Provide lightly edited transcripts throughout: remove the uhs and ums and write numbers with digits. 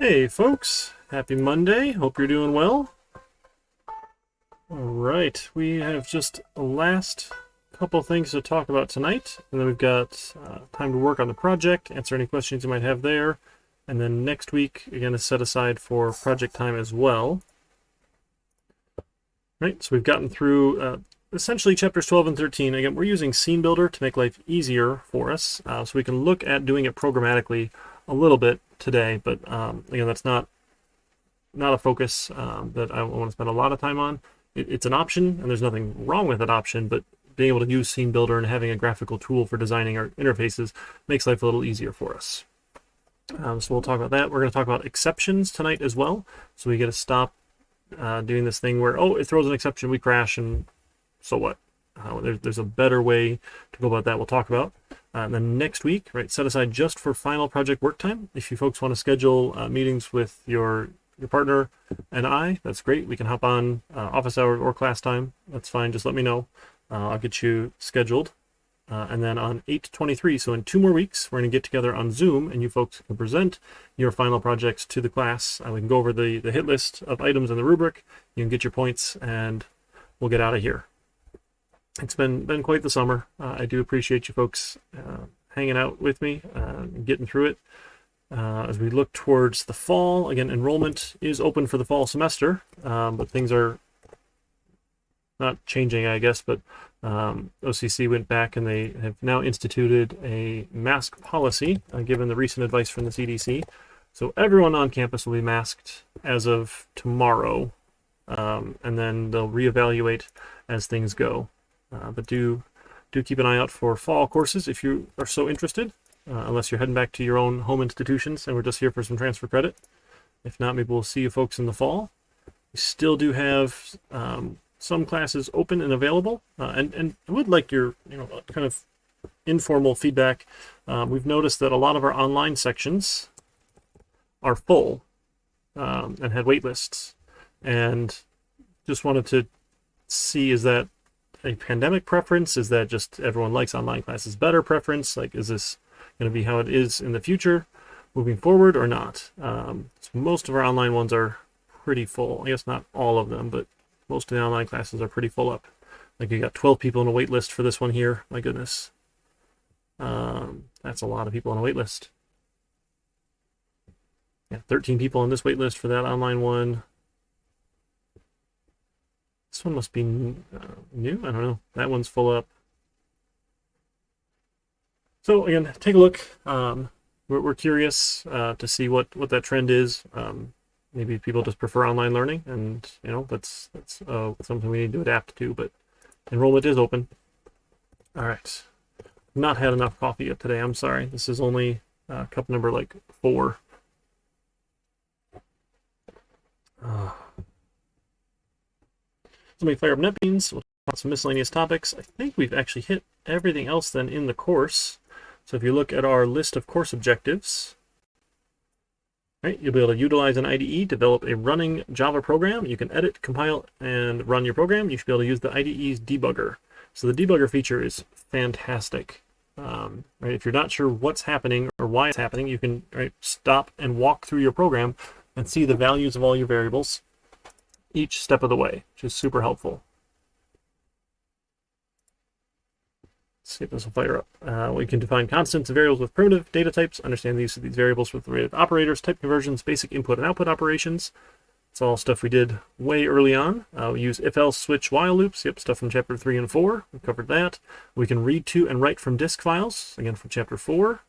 Hey folks, happy Monday. Hope you're doing well. All right, we have just a last couple things to talk about tonight, and then we've got time to work on the project, answer any questions you might have there, and then next week again is set aside for project time as well. Right, so we've gotten through essentially chapters 12 and 13. Again, we're using Scene Builder to make life easier for us, so we can look at doing it programmatically a little bit today, but again, that's not a focus that I want to spend a lot of time on. It's an option, and there's nothing wrong with that option, but being able to use Scene Builder and having a graphical tool for designing our interfaces makes life a little easier for us. So we'll talk about that. We're going to talk about exceptions tonight as well. So we get to stop doing this thing where, oh, it throws an exception, we crash, and so what? There's a better way to go about that we'll talk about. And then next week, right, set aside just for final project work time. If you folks want to schedule meetings with your partner and I, that's great. We can hop on office hours or class time. That's fine. Just let me know. I'll get you scheduled. And then on 8/23, so in 2 more weeks, we're going to get together on Zoom, and you folks can present your final projects to the class. We can go over the hit list of items in the rubric. You can get your points, and we'll get out of here. It's been quite the summer. I do appreciate you folks hanging out with me and getting through it. As we look towards the fall, again, enrollment is open for the fall semester, but things are not changing, I guess, but OCC went back and they have now instituted a mask policy, given the recent advice from the CDC. So everyone on campus will be masked as of tomorrow, and then they'll reevaluate as things go. But do keep an eye out for fall courses if you are so interested, unless you're heading back to your own home institutions and we're just here for some transfer credit. If not, maybe we'll see you folks in the fall. We still do have some classes open and available, and I would like your kind of informal feedback. We've noticed that a lot of our online sections are full and had wait lists, and just wanted to see, is that a pandemic preference? Is that just everyone likes online classes better preference? Like, is this going to be how it is in the future moving forward or not? So most of our online ones are pretty full. I guess not all of them, but most of the online classes are pretty full up. Like, you got 12 people on a wait list for this one here. My goodness. That's a lot of people on a wait list. Yeah, 13 people on this wait list for that online one. This one must be new. I don't know. That one's full up. So again, take a look. We're curious to see what that trend is. Maybe people just prefer online learning, and that's something we need to adapt to. But enrollment is open. All right. Not had enough coffee yet today. I'm sorry. This is only cup number like 4. Let me fire up NetBeans. We'll talk about some miscellaneous topics. I think we've actually hit everything else then in the course. So if you look at our list of course objectives, right, you'll be able to utilize an IDE, develop a running Java program. You can edit, compile, and run your program. You should be able to use the IDE's debugger. So the debugger feature is fantastic. Right, if you're not sure what's happening or why it's happening, you can stop and walk through your program and see the values of all your variables each step of the way, which is super helpful. Let's see if this will fire up. We can define constants and variables with primitive data types, understand the use of these variables with related operators, type conversions, basic input and output operations. It's all stuff we did way early on. We use if-else, switch, while loops. Yep, stuff from chapter 3 and 4. We covered that. We can read to and write from disk files, again from chapter 4.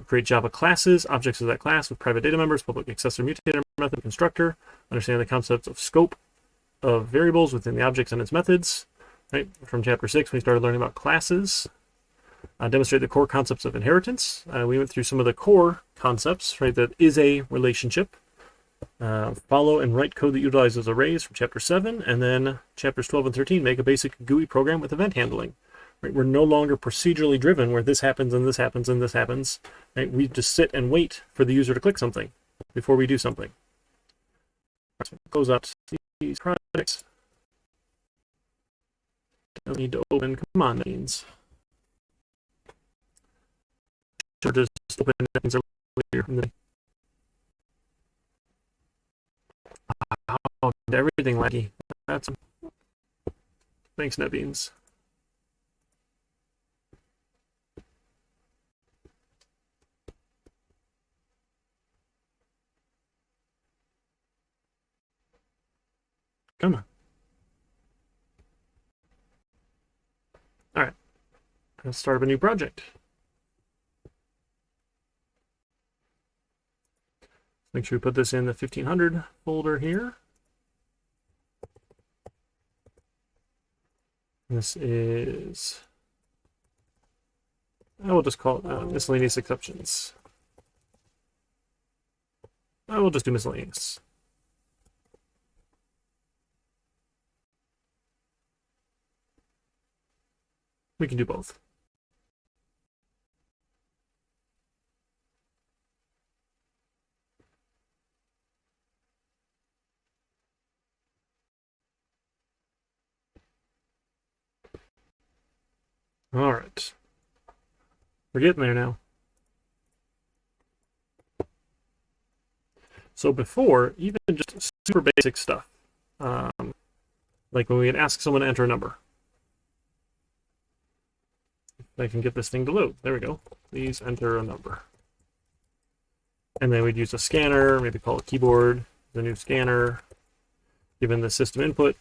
Create Java classes, objects of that class with private data members, public accessor, mutator, method, constructor. Understand the concepts of scope of variables within the objects and its methods. Right, from chapter 6, we started learning about classes. Demonstrate the core concepts of inheritance. We went through some of the core concepts, right, that is a relationship. Follow and write code that utilizes arrays from chapter 7, and then chapters 12 and 13 make a basic GUI program with event handling. Right, we're no longer procedurally driven where this happens and this happens and this happens. Right, we just sit and wait for the user to click something before we do something. So close out these projects. Don't need to open. Come on, means. Just open things earlier in the day. everything laggy. That's thanks, NetBeans. Come on. All right, let's start up a new project. Make sure we put this in the 1500 folder here. This is, I will just call it miscellaneous exceptions. I will just do miscellaneous. We can do both. All right. We're getting there now. So before, even just super basic stuff, like when we can ask someone to enter a number. I can get this thing to load. There we go. Please enter a number. And then we'd use a scanner, maybe call it keyboard, the new scanner, given the system input.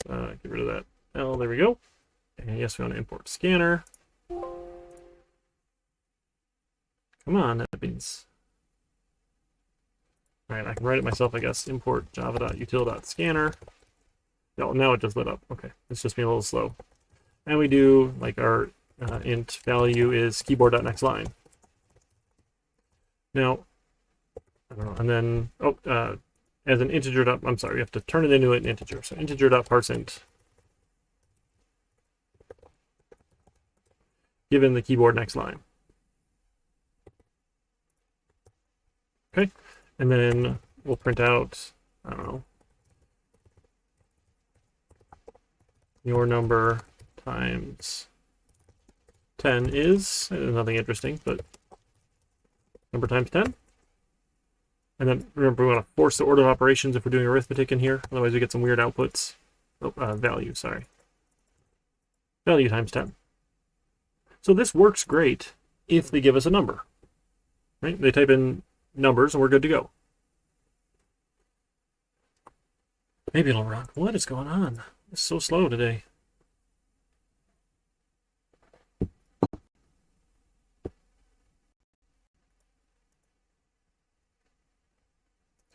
Get rid of that L, there we go. And yes, we want to import scanner. Come on, that means. All right, I can write it myself, I guess. Import java.util.scanner. Oh, now it just lit up. Okay, it's just being a little slow. And we do, like, our int value is keyboard.nextLine. Now, I don't know, and then, as an integer, I'm sorry, we have to turn it into an integer. So integer.parseInt, given the keyboard next line. Okay, and then we'll print out, I don't know, your number times 10 is, nothing interesting, but number times 10. And then remember, we want to force the order of operations if we're doing arithmetic in here, otherwise we get some weird outputs. Value, sorry. Value times 10. So this works great if they give us a number, right? They type in numbers and we're good to go. Maybe it'll run. What is going on? It's so slow today.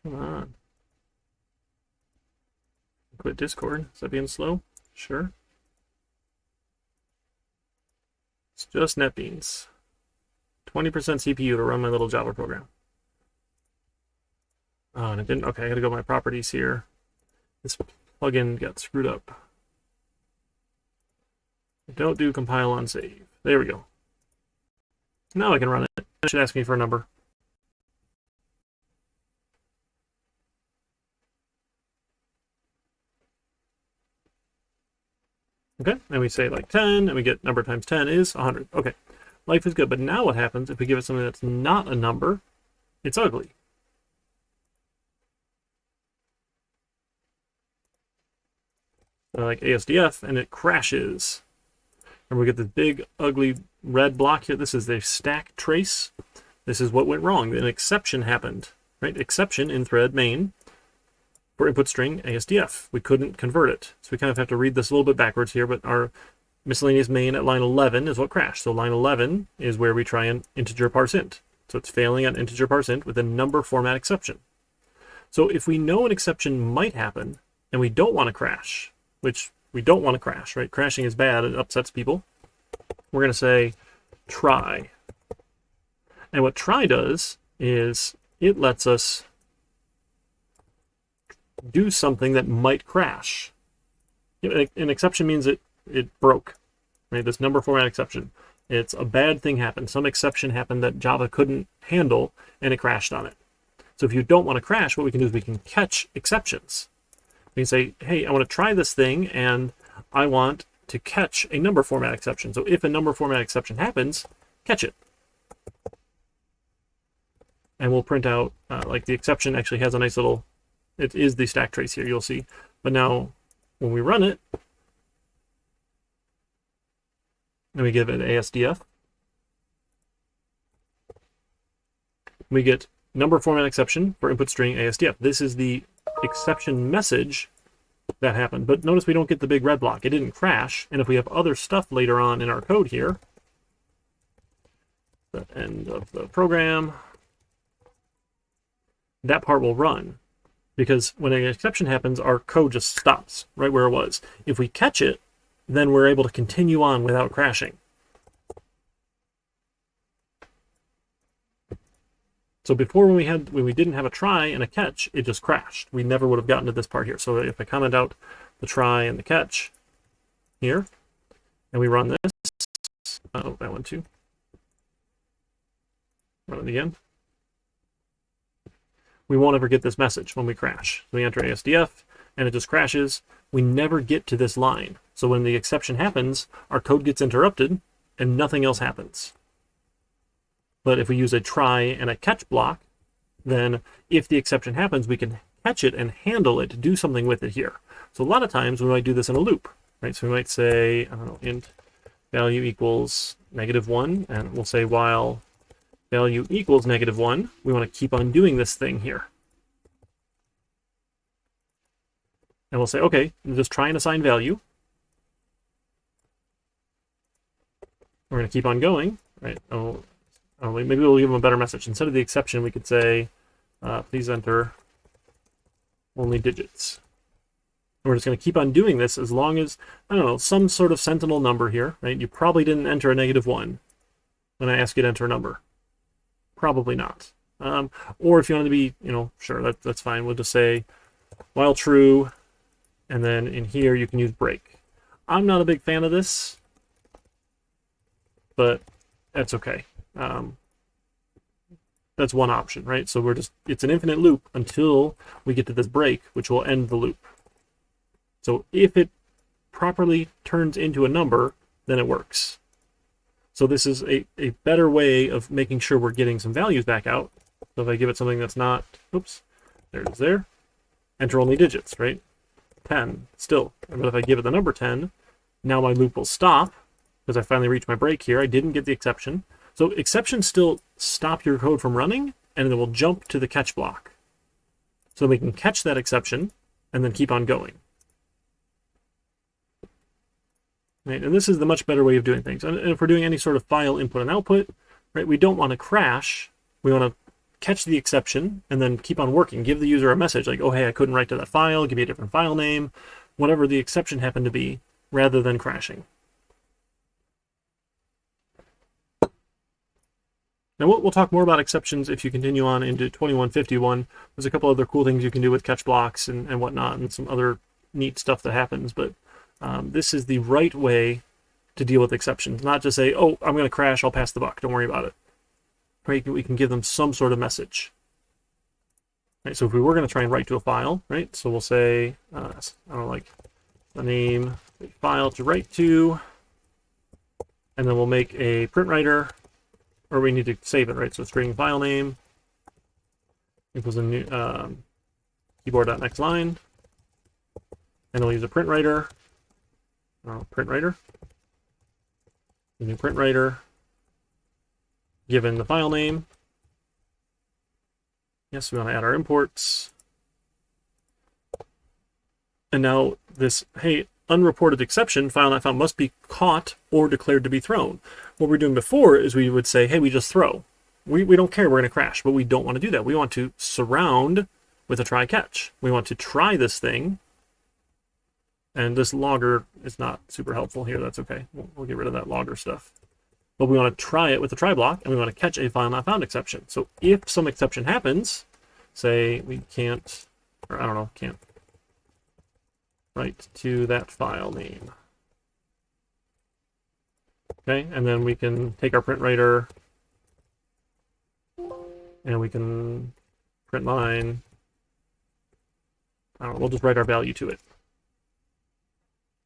Come on. Quit Discord. Is that being slow? Sure. It's just NetBeans. 20% CPU to run my little Java program. Oh, and it didn't. Okay, I gotta go to my properties here. This plugin got screwed up. Don't do compile on save. There we go. Now I can run it. It should ask me for a number. Okay, and we say like 10, and we get number times 10 is 100. Okay, life is good. But now what happens if we give it something that's not a number? It's ugly. Like ASDF, and it crashes. And we get this big, ugly red block here. This is the stack trace. This is what went wrong. An exception happened, right? Exception in thread main for input string ASDF. We couldn't convert it. So we kind of have to read this a little bit backwards here, but our miscellaneous main at line 11 is what crashed. So line 11 is where we try an integer parseInt. So it's failing on integer parseInt with a number format exception. So if we know an exception might happen and we don't want to crash, which we don't want to crash, right? Crashing is bad. It upsets people. We're going to say try. And what try does is it lets us do something that might crash. An exception means it broke, right? This number format exception. It's a bad thing happened. Some exception happened that Java couldn't handle, and it crashed on it. So if you don't want to crash, what we can do is we can catch exceptions. We can say, hey, I want to try this thing, and I want to catch a number format exception. So if a number format exception happens, catch it. and we'll print out, like the exception actually has a nice little, it is the stack trace here, you'll see. But now when we run it, and we give it ASDF, we get number format exception for input string ASDF. This is the exception message that happened. But notice we don't get the big red block. It didn't crash. And if we have other stuff later on in our code here, the end of the program, that part will run. Because when an exception happens, our code just stops right where it was. If we catch it, then we're able to continue on without crashing. So before, when we didn't have a try and a catch, it just crashed. We never would have gotten to this part here. So if I comment out the try and the catch here, and we run this, oh, that one too. Run it again. We won't ever get this message when we crash. We enter ASDF, and it just crashes. We never get to this line. So when the exception happens, our code gets interrupted, and nothing else happens. But if we use a try and a catch block, then if the exception happens, we can catch it and handle it, do something with it here. So a lot of times we might do this in a loop, right? So we might say, I don't know, int value equals -1, and we'll say while value equals -1, we want to keep on doing this thing here. And we'll say, okay, just try and assign value. We're going to keep on going, right? Maybe we'll give them a better message. Instead of the exception, we could say, please enter only digits. And we're just going to keep on doing this as long as, I don't know, some sort of sentinel number here, right? You probably didn't enter a -1 when I ask you to enter a number. Probably not. Or if you want to be, sure, that's fine. We'll just say while true, and then in here you can use break. I'm not a big fan of this, but that's okay. That's one option, right? So it's an infinite loop until we get to this break, which will end the loop. So if it properly turns into a number, then it works. So this is a better way of making sure we're getting some values back out. So if I give it something that's not, oops, there it is there, enter only digits, right? 10, still. But if I give it the number 10, now my loop will stop, because I finally reached my break here. I didn't get the exception. So exceptions still stop your code from running, and then we'll jump to the catch block. So we can catch that exception, and then keep on going. Right? And this is the much better way of doing things. And if we're doing any sort of file input and output, right, we don't want to crash. We want to catch the exception, and then keep on working. Give the user a message like, oh, hey, I couldn't write to that file. Give me a different file name, whatever the exception happened to be, rather than crashing. Now, we'll talk more about exceptions if you continue on into 2151. There's a couple other cool things you can do with catch blocks and whatnot, and some other neat stuff that happens. But this is the right way to deal with exceptions. Not just say, oh, I'm going to crash, I'll pass the buck. Don't worry about it. Right? We can give them some sort of message. Right? So if we were going to try and write to a file, right? So we'll say, I don't know, like the name, the file to write to, and then we'll make a print writer. Or we need to save it, right? So string file name equals a new keyboard.next line, and we'll use a print writer. The new print writer, given the file name. Yes, we want to add our imports. And now this, hey, unreported exception, file not found, must be caught or declared to be thrown. What we're doing before is we would say, hey, we just throw. We don't care, we're going to crash, but we don't want to do that. We want to surround with a try catch. We want to try this thing, and this logger is not super helpful here. That's okay. We'll get rid of that logger stuff. But we want to try it with the try block, and we want to catch a file not found exception. So if some exception happens, say we can't, or I don't know, can't write to that file name. Okay, and then we can take our print writer and we can print line. I don't know, we'll just write our value to it.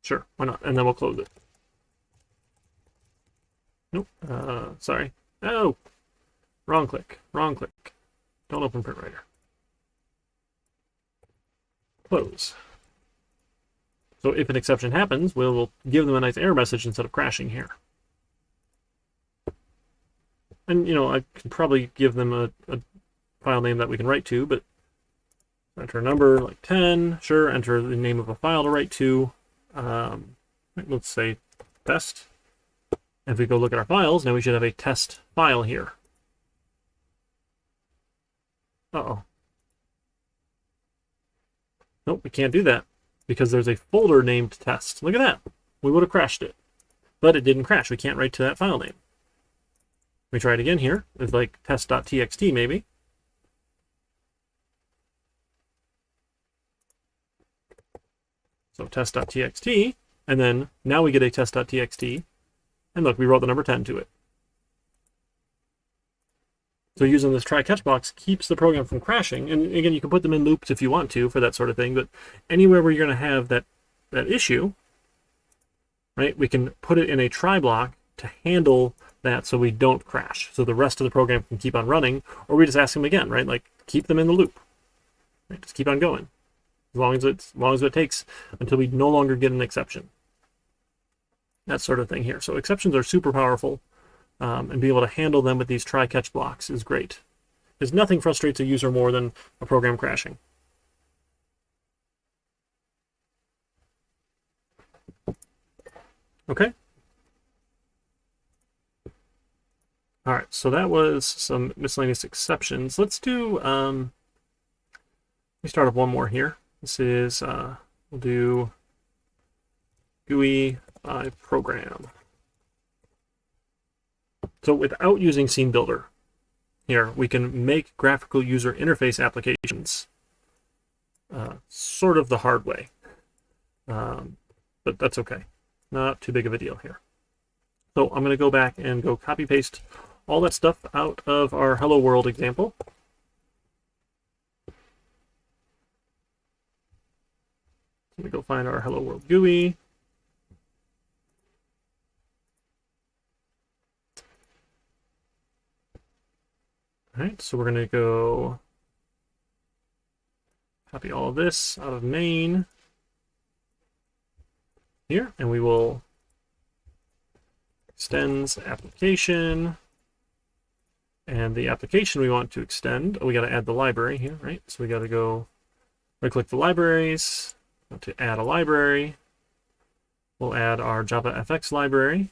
Sure, why not? And then we'll close it. Nope, sorry. Oh, wrong click, wrong click. Don't open print writer. Close. So if an exception happens, we'll give them a nice error message instead of crashing here. And, you know, I can probably give them a file name that we can write to, but enter a number like 10. Sure, enter the name of a file to write to. Let's say test. If we go look at our files, now we should have a test file here. Uh-oh. Nope, we can't do that because there's a folder named test. Look at that. We would have crashed it, but it didn't crash. We can't write to that file name. We try it again here. It's like test.txt maybe. So test.txt, and then now we get a test.txt, and look, we wrote the number 10 to it. So using this try catch box keeps the program from crashing, and again, you can put them in loops if you want to for that sort of thing, but anywhere where you're going to have that issue, right, we can put it in a try block to handle that so we don't crash. So the rest of the program can keep on running, or we just ask them again, right, like keep them in the loop. Right? Just keep on going. As long as it takes until we no longer get an exception. That sort of thing here. So exceptions are super powerful, and be able to handle them with these try-catch blocks is great. Because nothing frustrates a user more than a program crashing. Okay. All right, so that was some miscellaneous exceptions. Let's do, let me start up one more here. This is, we'll do GUI by program. So without using Scene Builder, here we can make graphical user interface applications sort of the hard way. But that's okay. Not too big of a deal here. So I'm going to go back and go copy paste all that stuff out of our Hello World example. Let me go find our Hello World GUI. All right, so we're going to go copy all of this out of main here, and we will extends application, and the application we want to extend, we got to add the library here, right? So we got to go right-click the libraries, to add a library. We'll add our JavaFX library,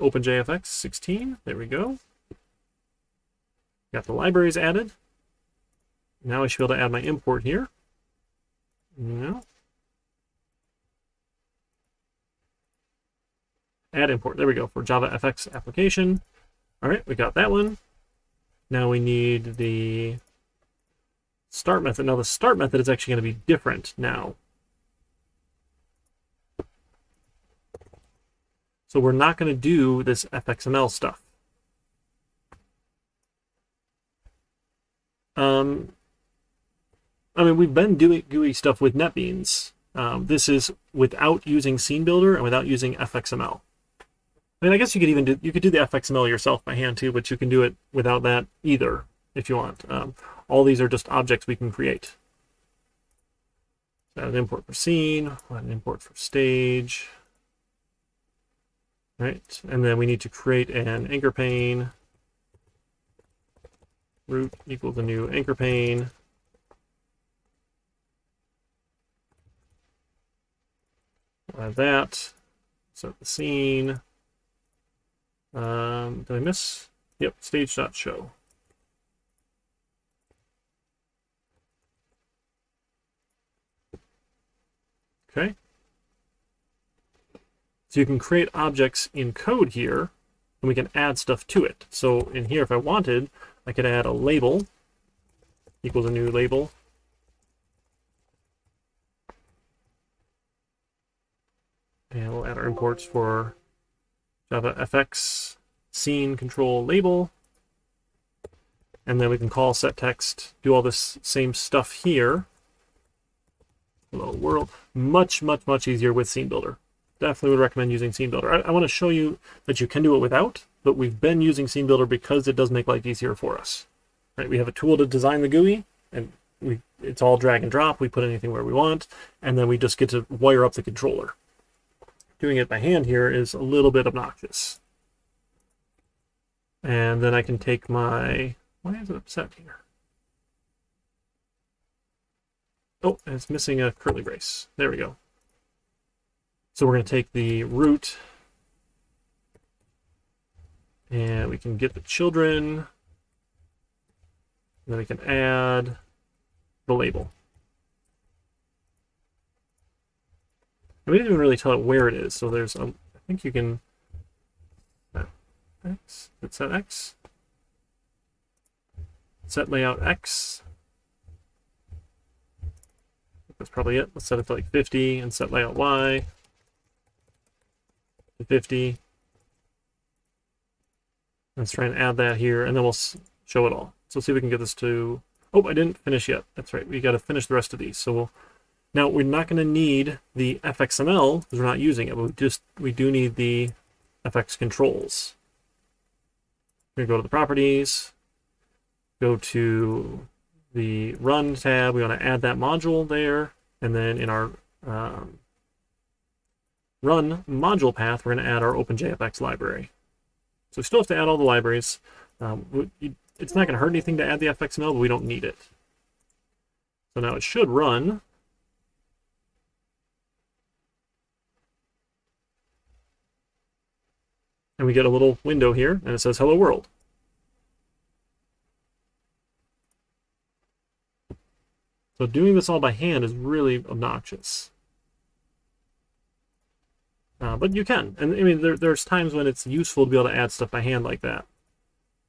OpenJFX 16. There we go. Got the libraries added. Now I should be able to add my import here. No. Add import. There we go for JavaFX application. All right, we got that one. Now we need the start method. Now the start method is actually going to be different now. So we're not going to do this fxml stuff. I mean, we've been doing GUI stuff with NetBeans. This is without using Scene Builder and without using fxml. I mean, I guess you could even do the fxml yourself by hand too, but you can do it without that either if you want. All these are just objects we can create. So add an import for scene, add an import for stage. Right, and then we need to create an anchor pane. Root equals a new anchor pane. Add that. Set the scene. Did I miss? Yep, stage.show. Okay. So you can create objects in code here, and we can add stuff to it. So in here, if I wanted, I could add a label equals a new label. And we'll add our imports for JavaFX scene control label. And then we can call set text, do all this same stuff here. Hello world. Much, much, much easier with Scene Builder. Definitely would recommend using Scene Builder. I want to show you that you can do it without, but we've been using Scene Builder because it does make life easier for us. right? We have a tool to design the GUI, and it's all drag and drop. We put anything where we want, and then we just get to wire up the controller. Doing it by hand here is a little bit obnoxious. And then I can take my, why is it upset here? Oh, it's missing a curly brace. There we go. So we're going to take the root, and we can get the children, and then we can add the label. And we didn't even really tell it where it is, so there's, I think you can, X, set X, set layout X. That's probably it. Let's set it to like 50 and set layout Y to 50. Let's try and add that here, and then we'll show it all. So let's see if we can get this to, oh, I didn't finish yet. That's right, we got to finish the rest of these. So now we're not going to need the FXML because we're not using it, but we do need the FX controls. We're going to go to the properties, go to the run tab. We want to add that module there, and then in our run module path, we're going to add our OpenJFX library. So we still have to add all the libraries. It's not going to hurt anything to add the FXML, but we don't need it. So now it should run. And we get a little window here, and it says Hello World. So doing this all by hand is really obnoxious. But you can. And I mean, there's times when it's useful to be able to add stuff by hand like that.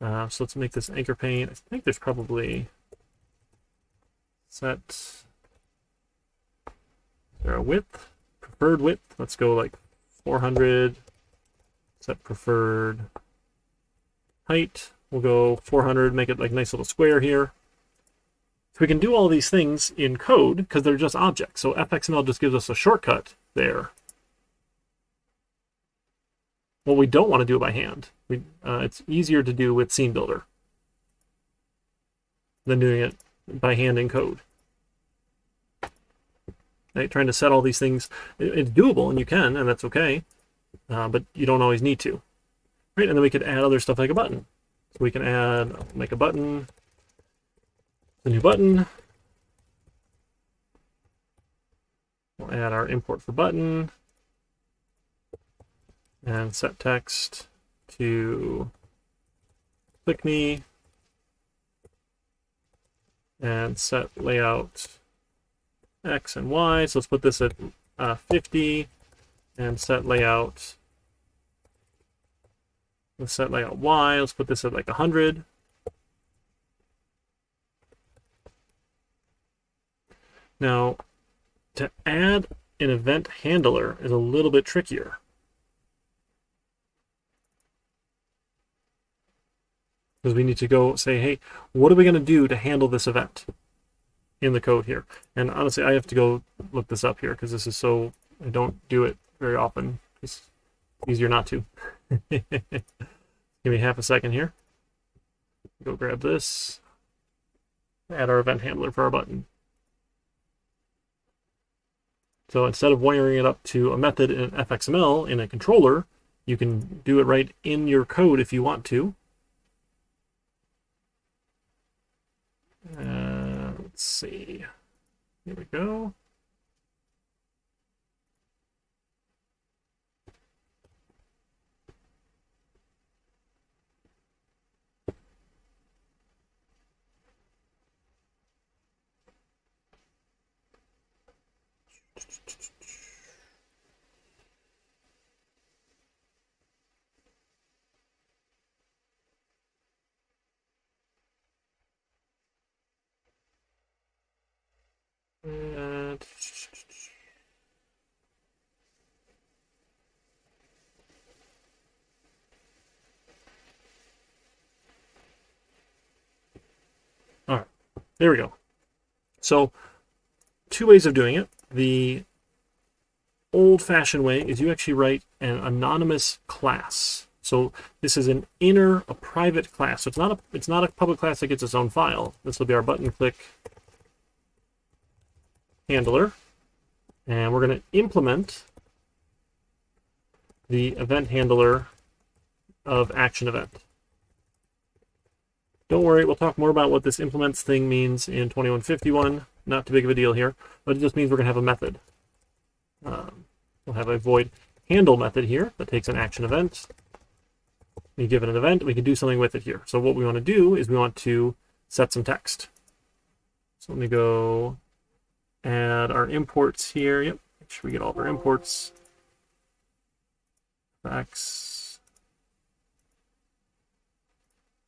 So let's make this anchor pane. I think there's probably set a width, preferred width. Let's go like 400. Set preferred height. We'll go 400, make it like a nice little square here. So we can do all these things in code because they're just objects. So FXML just gives us a shortcut there. Well, we don't want to do it by hand. It's easier to do with Scene Builder than doing it by hand in code. Right? Trying to set all these things, it's doable, and you can, and that's okay. But you don't always need to. Right? And then we could add other stuff like a button. So we can make a button, a new button. We'll add our import for button and set text to click me and set layout X and Y. So let's put this at 50 and set layout. Let's set layout Y. Let's put this at like 100. Now, to add an event handler is a little bit trickier. Because we need to go say, hey, what are we going to do to handle this event in the code here? And honestly, I have to go look this up here because this is so, I don't do it very often. It's easier not to. Give me half a second here. Go grab this. Add our event handler for our button. So instead of wiring it up to a method in FXML in a controller, you can do it right in your code if you want to. Let's see. Here we go. And all right, there we go. So two ways of doing it. The old-fashioned way is you actually write an anonymous class. So this is a private class. So it's not a public class that gets its own file. This will be our button click handler, and we're going to implement the event handler of action event. Don't worry, we'll talk more about what this implements thing means in 2151. Not too big of a deal here, but it just means we're going to have a method. We'll have a void handle method here that takes an action event. We give it an event, we can do something with it here. So what we want to do is we want to set some text. So let me go add our imports here. Yep, make sure we get all of our imports. Facts.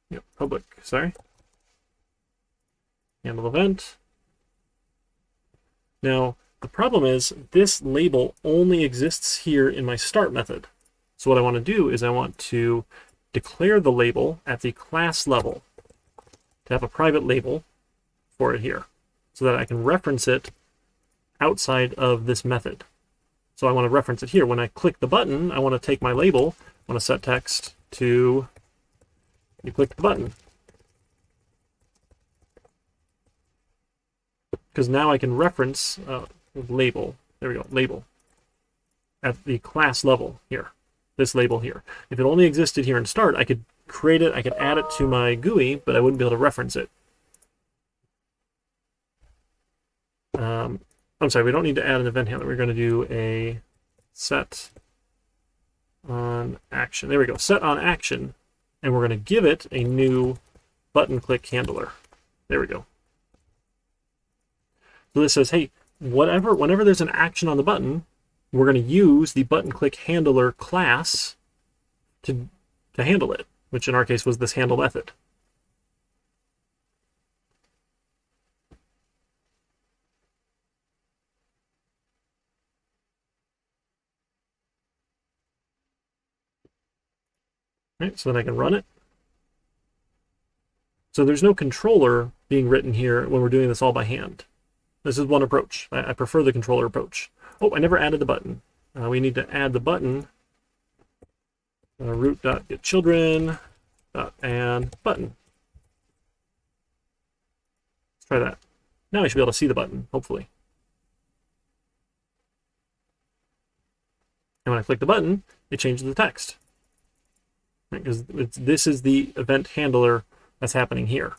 Yep, public, sorry. Handle event. Now, the problem is this label only exists here in my start method. So what I want to do is I want to declare the label at the class level to have a private label for it here so that I can reference it outside of this method. So I want to reference it here. When I click the button, I want to take my label, I want to set text to, you click the button. Because now I can reference label, there we go, label, at the class level here, this label here. If it only existed here in start, I could create it, I could add it to my GUI, but I wouldn't be able to reference it. I'm sorry, we don't need to add an event handler. We're going to do a set on action. There we go, set on action, and we're going to give it a new button click handler. There we go. So this says, hey, whenever there's an action on the button, we're going to use the button click handler class to handle it, which in our case was this handle method. Right, so then I can run it. So there's no controller being written here when we're doing this all by hand. This is one approach. I prefer the controller approach. Oh, I never added the button. We need to add the button. Root.getChildren, add button. Let's try that. Now I should be able to see the button, hopefully. And when I click the button, it changes the text. Because this is the event handler that's happening here.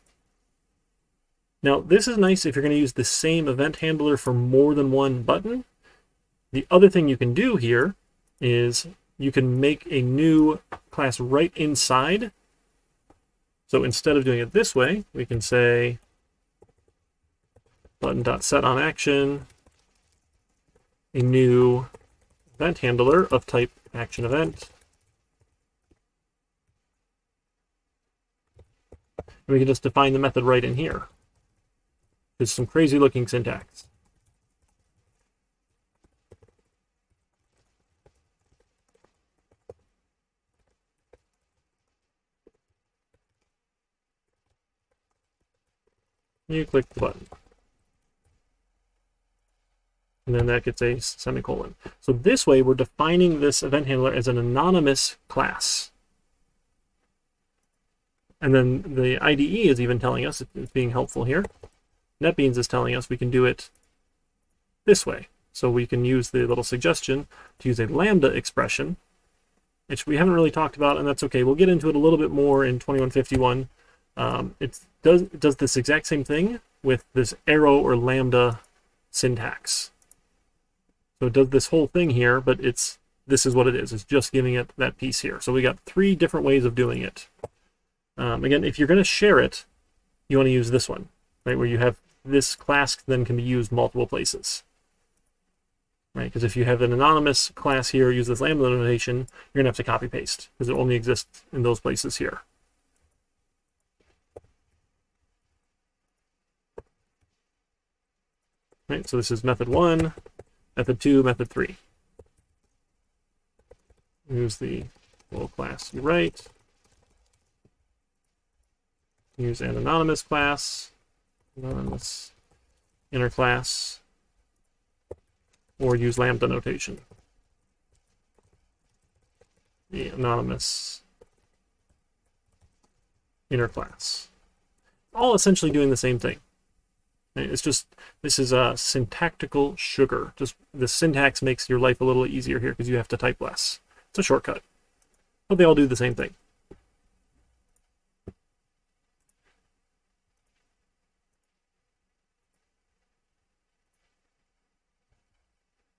Now, this is nice if you're going to use the same event handler for more than one button. The other thing you can do here is you can make a new class right inside. So instead of doing it this way, we can say button.setOnAction, a new event handler of type action event. And we can just define the method right in here. There's some crazy looking syntax. You click the button. And then that gets a semicolon. So this way we're defining this event handler as an anonymous class. And then the IDE is even telling us, it's being helpful here. NetBeans is telling us we can do it this way. So we can use the little suggestion to use a lambda expression, which we haven't really talked about, and that's okay. We'll get into it a little bit more in 2151. It does this exact same thing with this arrow or lambda syntax. So it does this whole thing here, but this is what it is. It's just giving it that piece here. So we got 3 different ways of doing it. Again, if you're going to share it, you want to use this one, right, where you have this class then can be used multiple places, right? Because if you have an anonymous class here, use this lambda notation, you're going to have to copy paste because it only exists in those places here. Right, so this is method 1, method 2, method 3. Use the little class you write. Use an anonymous class, anonymous inner class, or use lambda notation. The anonymous in our class. All essentially doing the same thing. It's just, this is a syntactical sugar. Just the syntax makes your life a little easier here because you have to type less. It's a shortcut. But they all do the same thing.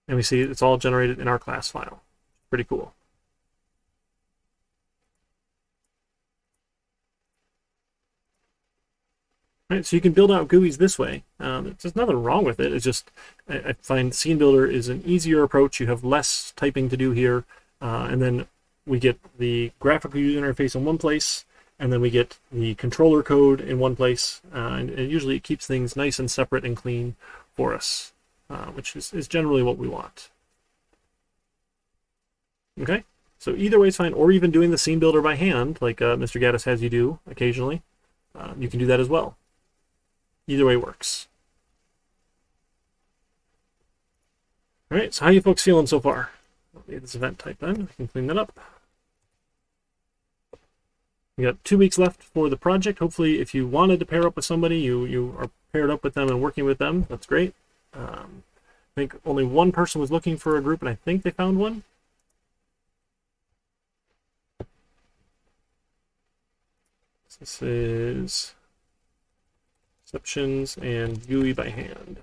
And we see it's all generated in our class file. Pretty cool. Right, so you can build out GUIs this way. There's nothing wrong with it. It's just, I find Scene Builder is an easier approach. You have less typing to do here. And then we get the graphical user interface in one place, and then we get the controller code in one place. And usually it keeps things nice and separate and clean for us, which is generally what we want. Okay, so either way is fine, or even doing the Scene Builder by hand, like Mr. Gaddis has you do occasionally. You can do that as well. Either way works. All right, so how you folks feeling so far? Let me get this event type in. We can clean that up. We got 2 weeks left for the project. Hopefully, if you wanted to pair up with somebody, you are paired up with them and working with them. That's great. I think only one person was looking for a group, and I think they found one. This is exceptions and GUI by hand.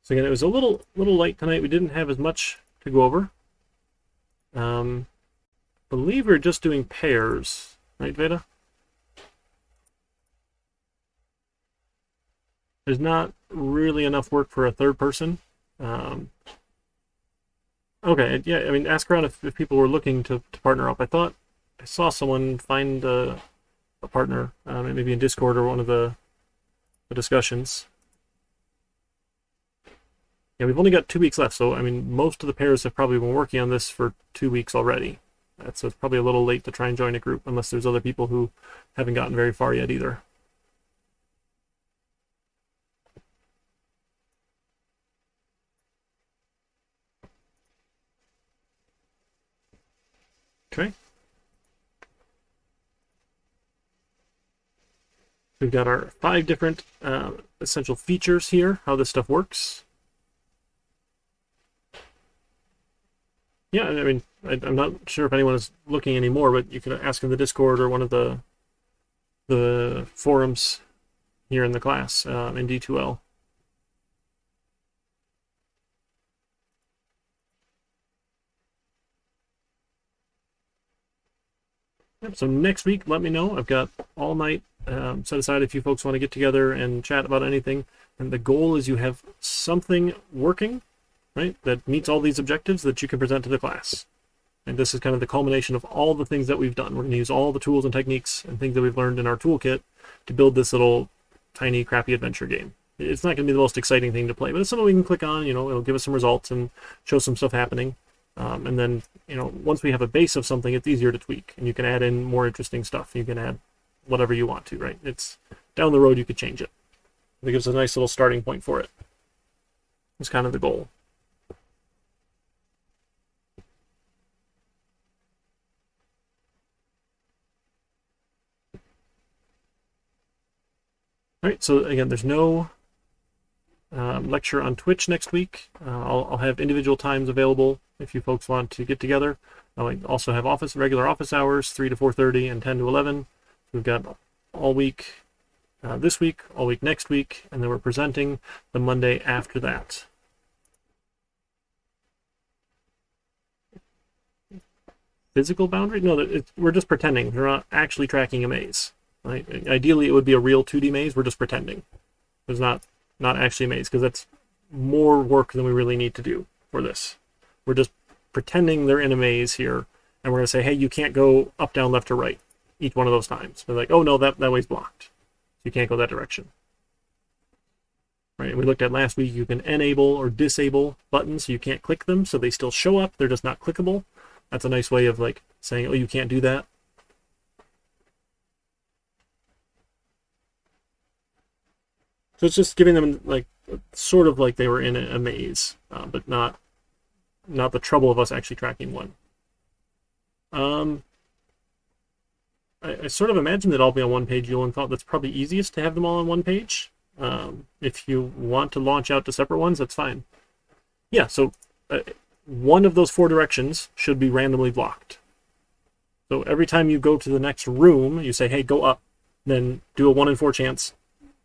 So again, it was a little light tonight. We didn't have as much to go over. Believe we're just doing pairs, right, Veda? There's not really enough work for a third person. Okay, yeah, I mean, ask around if people were looking to partner up. I thought I saw someone find a partner, maybe in Discord or one of the discussions. Yeah, we've only got 2 weeks left, so I mean, most of the pairs have probably been working on this for 2 weeks already. So it's probably a little late to try and join a group, unless there's other people who haven't gotten very far yet either. Okay. We've got our 5 different essential features here, how this stuff works. Yeah, I mean, I'm not sure if anyone is looking anymore, but you can ask in the Discord or one of the forums here in the class in D2L. Yep, so next week, let me know. I've got all night set aside if you folks want to get together and chat about anything. And the goal is you have something working, right, that meets all these objectives that you can present to the class. And this is kind of the culmination of all the things that we've done. We're going to use all the tools and techniques and things that we've learned in our toolkit to build this little tiny crappy adventure game. It's not going to be the most exciting thing to play, but it's something we can click on. It'll give us some results and show some stuff happening. And then, once we have a base of something, it's easier to tweak, and you can add in more interesting stuff. You can add whatever you want to, right? It's down the road, you could change it. It gives us a nice little starting point for it. It's kind of the goal. All right, so again, there's no lecture on Twitch next week. I'll have individual times available if you folks want to get together. I'll also have regular office hours, 3 to 4:30 and 10 to 11. We've got all week this week, all week next week, and then we're presenting the Monday after that. Physical boundary? No, we're just pretending. We're not actually tracking a maze. Right? Ideally, it would be a real 2D maze. We're just pretending. There's not actually a maze, because that's more work than we really need to do for this. We're just pretending they're in a maze here, and we're going to say, hey, you can't go up, down, left, or right each one of those times. They're like, oh, no, that way's blocked. You can't go that direction. Right? And we looked at last week, you can enable or disable buttons, so you can't click them, so they still show up. They're just not clickable. That's a nice way of saying, oh, you can't do that. So it's just giving them sort of like they were in a maze, but not the trouble of us actually tracking one. I sort of imagined that all be on one page, Yulin thought that's probably easiest to have them all on one page. If you want to launch out to separate ones, that's fine. Yeah, so one of those 4 directions should be randomly blocked. So every time you go to the next room, you say, hey, go up, then do a 1 in 4 chance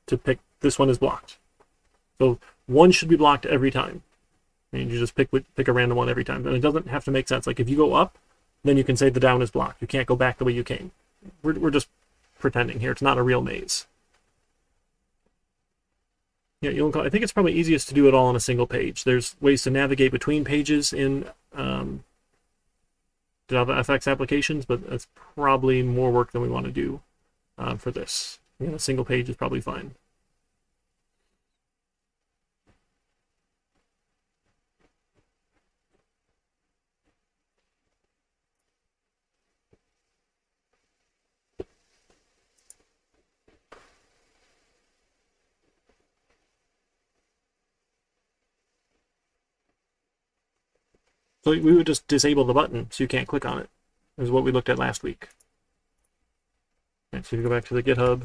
to pick this one is blocked. So one should be blocked every time. And you just pick a random one every time. And it doesn't have to make sense. Like if you go up, then you can say the down is blocked. You can't go back the way you came. We're just pretending here. It's not a real maze. Yeah, I think it's probably easiest to do it all on a single page. There's ways to navigate between pages in Java FX applications, but that's probably more work than we want to do for this. A single page is probably fine. So we would just disable the button so you can't click on it. Is what we looked at last week. Okay, so you go back to the GitHub.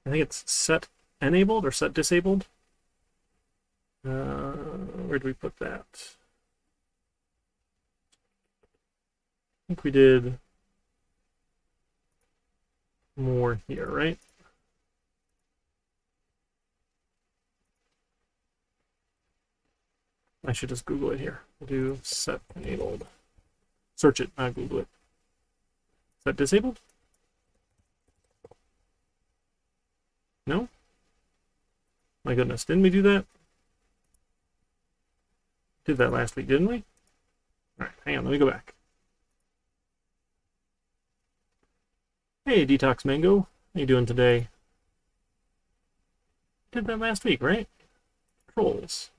I think it's set enabled or set disabled. Where do we put that? I think we did more here, right? I should just Google it here. We'll do set enabled. Search it, not Google it. Is that disabled? No? My goodness, didn't we do that? Did that last week, didn't we? All right, hang on, let me go back. Hey, Detox Mango. How you doing today? Did that last week, right? Controls.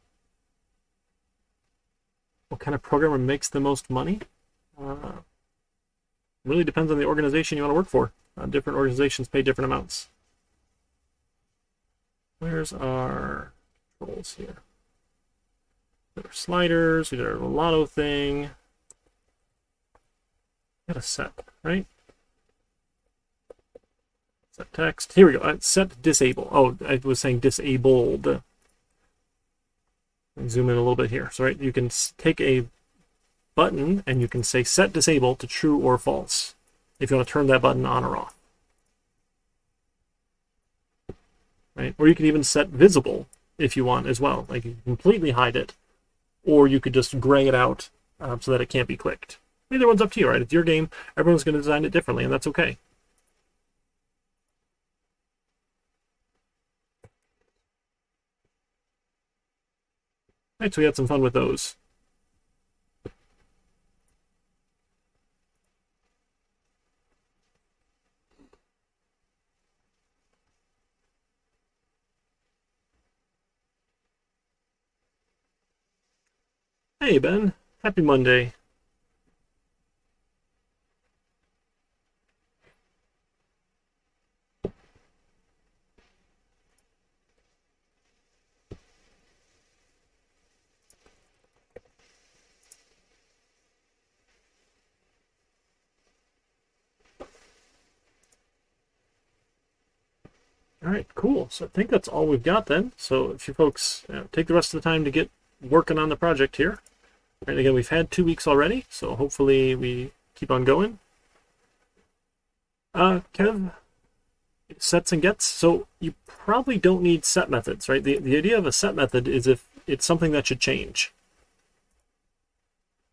What kind of programmer makes the most money? Really depends on the organization you want to work for. Different organizations pay different amounts. Where's our controls here? There are sliders, we did our lotto thing. Got a set, right? Set text. Here we go. Set disable. Oh, I was saying disabled. Zoom in a little bit here. So right, you can take a button and you can say set disable to true or false if you want to turn that button on or off. Right? Or you can even set visible if you want as well. Like you can completely hide it, or you could just gray it out so that it can't be clicked. Either one's up to you, right? It's your game. Everyone's going to design it differently, and that's okay. Right, so we had some fun with those. Hey, Ben. Happy Monday. All right, cool. So I think that's all we've got then. So if you folks take the rest of the time to get working on the project here. And again, we've had 2 weeks already, so hopefully we keep on going. Kev, sets and gets. So you probably don't need set methods, right? The idea of a set method is if it's something that should change.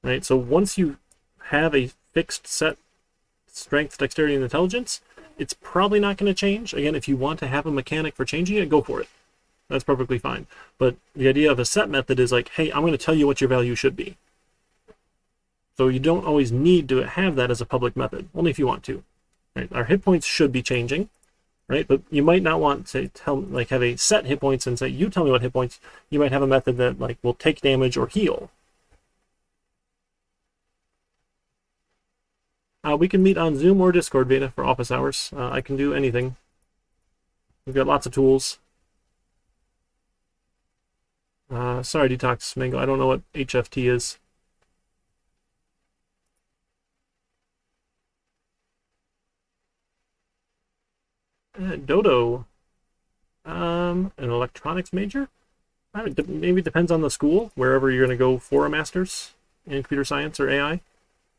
Right? So once you have a fixed set strength, dexterity, and intelligence, it's probably not going to change. Again, if you want to have a mechanic for changing it, go for it. That's perfectly fine. But the idea of a set method is like, hey, I'm going to tell you what your value should be. So you don't always need to have that as a public method, only if you want to. Right? Our hit points should be changing, right? But you might not want to have a set hit points and say, you tell me what hit points. You might have a method that like will take damage or heal. We can meet on Zoom or Discord, Veda, for office hours. I can do anything. We've got lots of tools. Sorry, Detox Mango. I don't know what HFT is. Dodo. An electronics major? Maybe it depends on the school, wherever you're going to go for a master's in computer science or AI,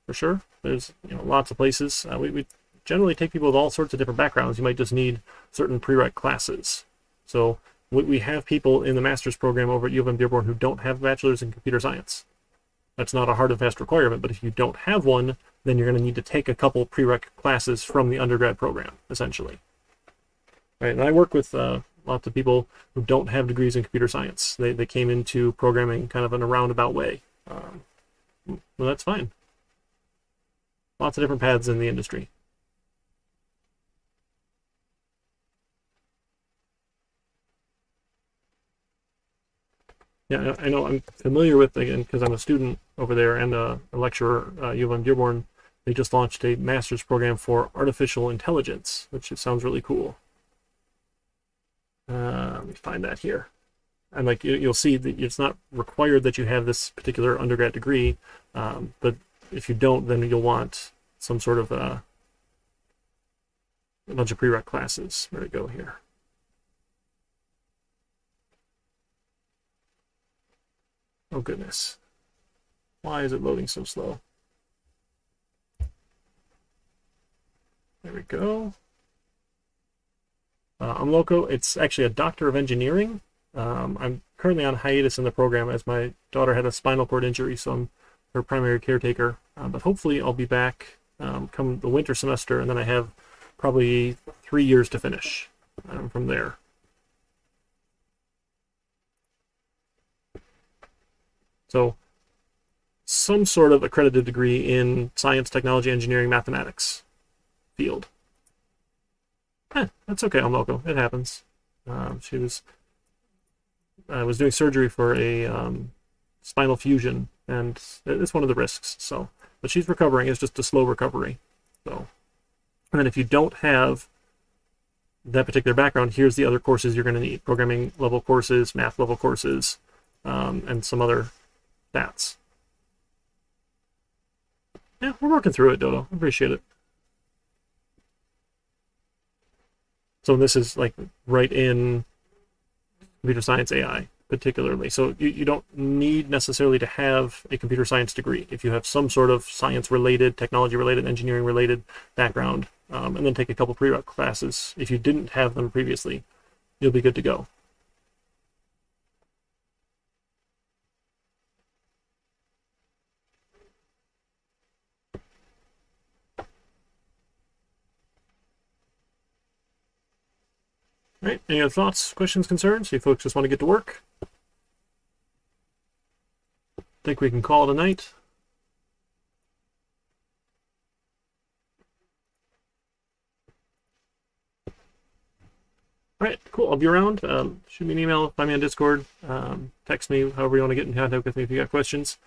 for sure. There's lots of places. We generally take people with all sorts of different backgrounds. You might just need certain prereq classes. So we have people in the master's program over at U of M Dearborn who don't have a bachelor's in computer science. That's not a hard and fast requirement, but if you don't have one, then you're going to need to take a couple prereq classes from the undergrad program, essentially. Right, and I work with lots of people who don't have degrees in computer science. They came into programming kind of in a roundabout way. Well, that's fine. Lots of different paths in the industry. Yeah, I know. I'm familiar with, again, because I'm a student over there and a lecturer at U of M Dearborn. They just launched a master's program for artificial intelligence, which sounds really cool. Let me find that here. And like you'll see that it's not required that you have this particular undergrad degree, but if you don't, then you'll want some sort of a bunch of prereq classes. Where to go here? Oh goodness, why is it loading so slow? There we go. I'm Loco. It's actually a Doctor of Engineering. I'm currently on hiatus in the program as my daughter had a spinal cord injury, so I'm her primary caretaker. But hopefully I'll be back come the winter semester, and then I have probably 3 years to finish from there. So some sort of accredited degree in science, technology, engineering, mathematics field. That's okay, Almoko. It happens. She was doing surgery for a spinal fusion, and it's one of the risks. So, but she's recovering. It's just a slow recovery. So, and then if you don't have that particular background, here's the other courses you're going to need: programming level courses, math level courses, and some other stats. Yeah, we're working through it, Dodo. I appreciate it. So this is like right in computer science AI particularly. So you don't need necessarily to have a computer science degree. If you have some sort of science related, technology related, engineering related background, and then take a couple prereq classes, if you didn't have them previously, you'll be good to go. All right, any other thoughts, questions, concerns? You folks just want to get to work? Think we can call it a night? All right, cool. I'll be around. Shoot me an email, find me on Discord, text me, however you want to get in contact with me if you got questions.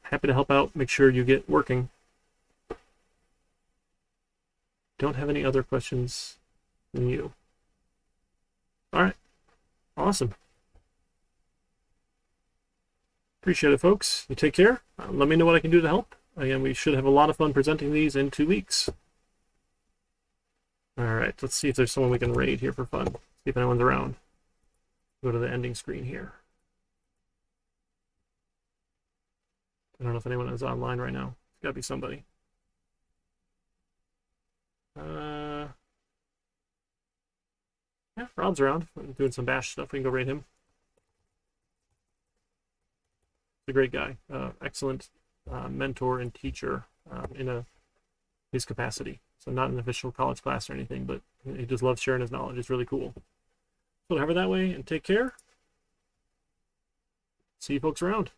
Happy to help out. Make sure you get working. Don't have any other questions than you. All right, awesome. Appreciate it, folks. You take care. Let me know what I can do to help. Again, we should have a lot of fun presenting these in 2 weeks. All right, let's see if there's someone we can raid here for fun. See if anyone's around. Go to the ending screen here. I don't know if anyone is online right now. It's got to be somebody. Yeah, Rob's around. I'm doing some bash stuff. We can go raid him. He's a great guy. Excellent mentor and teacher in his capacity. So not an official college class or anything, but he just loves sharing his knowledge. It's really cool. So have it that way, and take care. See you folks around.